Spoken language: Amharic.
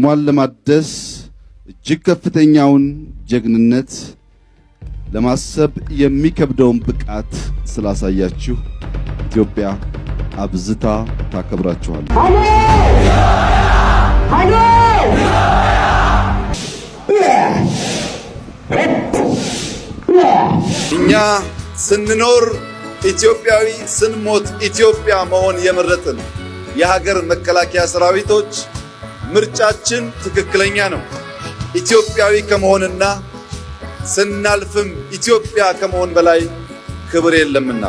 ከተማዋን ለማደስ እጅግ ከፍተኛውን ጀግንነት ለማሰብ የሚከብደውን ብቃት ስላሳያችሁ ኢትዮጵያ አብዝታ ታከብራችኋለች። እኛ ስንኖር ኢትዮጵያዊ ስንሞት ኢትዮጵያ መሆን የመረጥን የሀገር መከላከያ ሰራዊቶች ምርጫችን ትክክለኛ ነው። ኢትዮጵያዊ ከመሆንና ስናልፍም ኢትዮጵያ ከመሆን በላይ ክብር የለምና